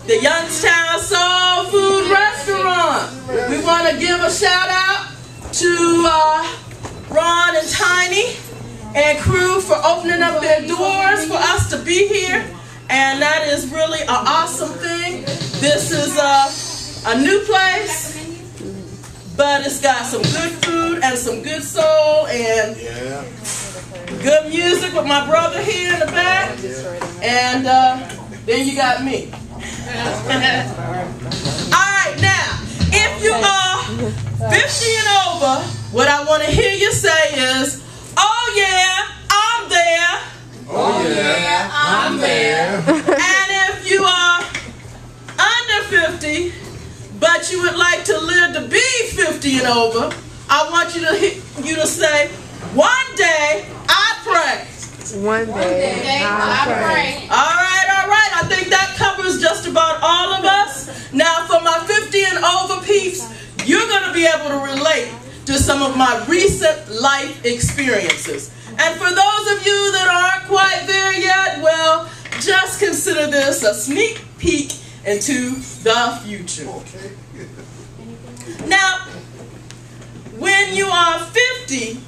the Youngstow Soul Food Restaurant. We want to give a shout out to Ron and Tiny and crew for opening up their doors for us to be here. And that is really an awesome thing. This is a new place, but it's got some good food and some good soul and good music with my brother here in the back. And then you got me. Alright, now, if you are 50 and over, what I want to hear you say is, oh yeah, I'm there. Oh yeah, I'm there. And if you are under 50, but you would like to live to be 50 and over, I want you to say, one day I pray. One day I pray. All right. I think that covers just about all of us. Now, for my 50 and over peeps, you're going to be able to relate to some of my recent life experiences. And for those of you that aren't quite there yet, well, just consider this a sneak peek into the future. Now, when you are 50,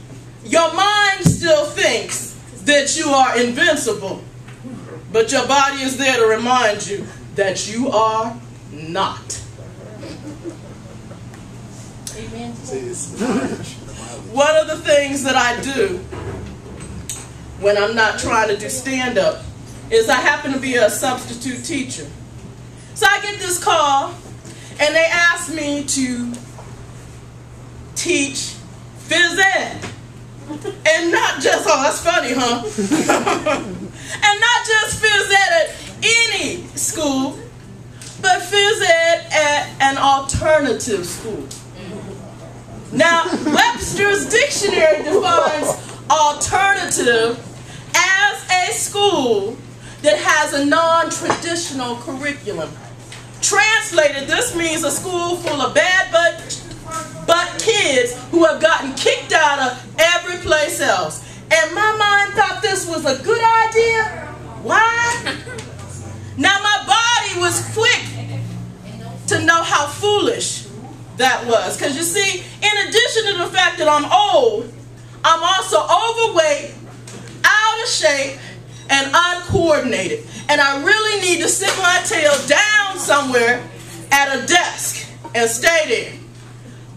your mind still thinks that you are invincible, but your body is there to remind you that you are not. Amen. One of the things that I do when I'm not trying to do stand-up is I happen to be a substitute teacher. So I get this call, and they ask me to teach phys ed. And not just, oh, that's funny, huh? And not just phys ed at any school, but phys ed at an alternative school. Now, Webster's dictionary defines alternative as a school that has a non-traditional curriculum. Translated, this means a school full of bad but kids who have gotten kicked out of every place else. And my mind thought this was a good idea. Why? Now my body was quick to know how foolish that was. Because you see, in addition to the fact that I'm old, I'm also overweight, out of shape, and uncoordinated. And I really need to sit my tail down somewhere at a desk and stay there.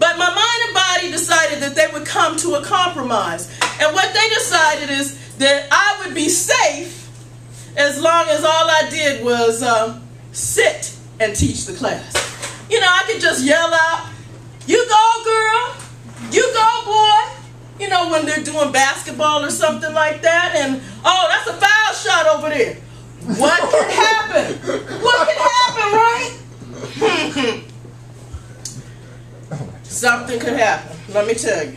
But my mind and body decided that they would come to a compromise. And what they decided is that I would be safe as long as all I did was sit and teach the class. You know, I could just yell out, you go girl, you go boy. You know, when they're doing basketball or something like that, and oh, that's a foul shot over there. What can happen? What can happen, right? Something could happen, let me tell you.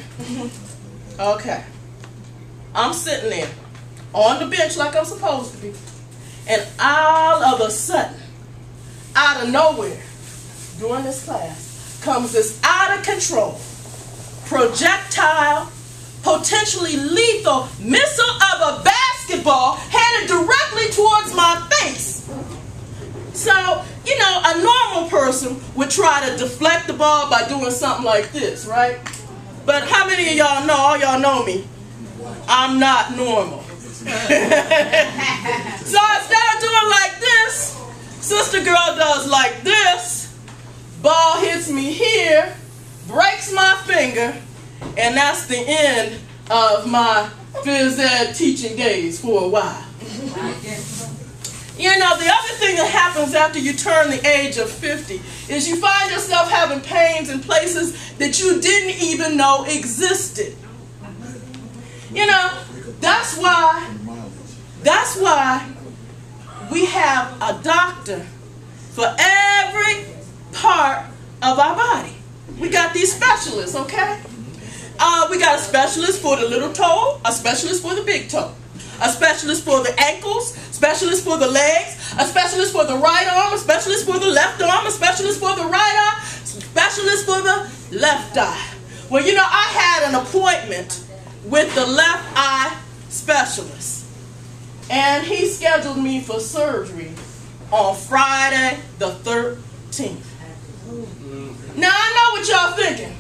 Okay. I'm sitting there on the bench like I'm supposed to be, and all of a sudden, out of nowhere, during this class, comes this out of control, projectile, potentially lethal missile of a basketball headed directly towards my face. So, you know, a normal person would try to deflect the ball by doing something like this, right? But how many of y'all know, all y'all know me, I'm not normal. So instead of doing like this, sister girl does like this, ball hits me here, breaks my finger, and that's the end of my phys ed teaching days for a while. You know, the other thing that happens after you turn the age of 50 is you find yourself having pains in places that you didn't even know existed. You know, that's why we have a doctor for every part of our body. We got these specialists, okay? We got a specialist for the little toe, a specialist for the big toe, a specialist for the ankles, specialist for the legs, a specialist for the right arm, a specialist for the left arm, a specialist for the right arm, specialist for the left eye. Well, you know, I had an appointment with the left eye specialist, and he scheduled me for surgery on Friday the 13th. Now I know what y'all thinking.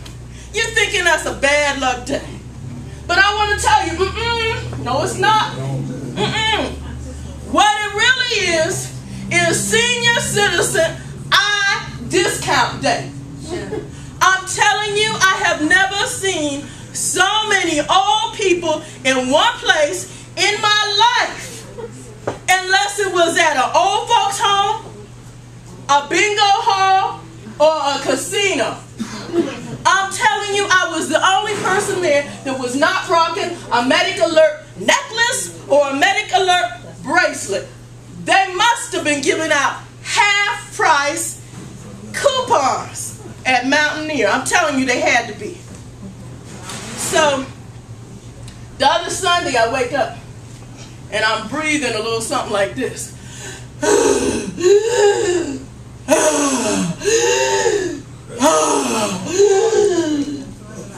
You're thinking that's a bad luck day. But I want to tell you, no it's not. What it really is senior citizen eye discount day. I'm telling you, I have never seen so many old people in one place in my life, unless it was at an old folks home, a bingo hall, or a casino. I'm telling you, I was the only person there that was not rocking a medic alert necklace or a medic alert bracelet. They must have been giving out half-price coupons at Mountaineer. I'm telling you, they had to be. So, the other Sunday I wake up and I'm breathing a little something like this.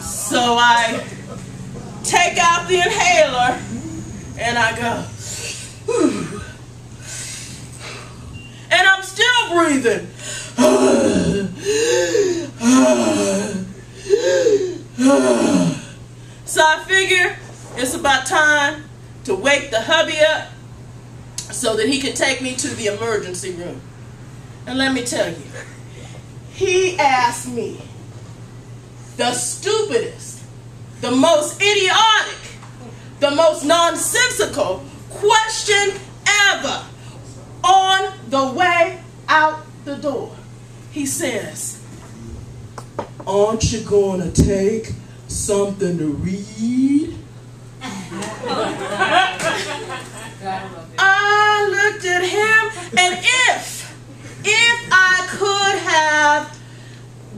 So I take out the inhaler and I go. And I'm still breathing. So I figure it's about time to wake the hubby up so that he can take me to the emergency room. And let me tell you, he asked me the stupidest, the most idiotic, the most nonsensical question ever on the way out the door. He says, "Aren't you going to take something to read?" I looked at him, and if I could have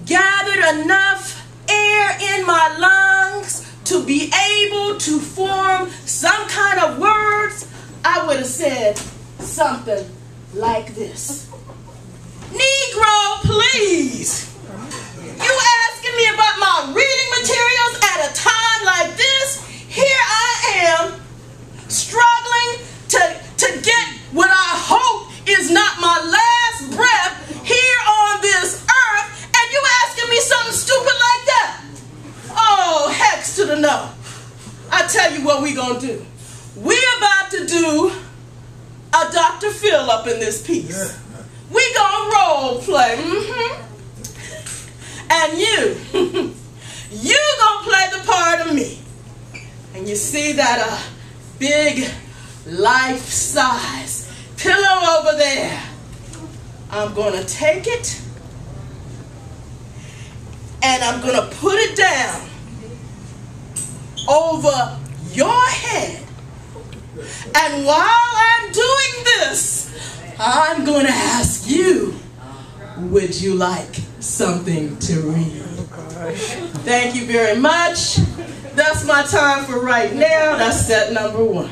gathered enough air in my lungs to be able to form some kind of words, I would have said something like this. "Negro, please. You asking me about my reading materials at a time like this? Here I am, struggling to get what I hope is not my last breath here on this earth, and you asking me something stupid like that? Oh, hex to the no. I tell you what we gonna do. We about to do a Dr. Phil up in this piece. We gonna role play. And you gonna play the part of me. And you see that big life-size pillow over there? I'm gonna take it and I'm gonna put it down over your head. And while I'm doing this, I'm gonna ask you, would you like something to read? Thank you very much. That's my time for right now. That's set number 1.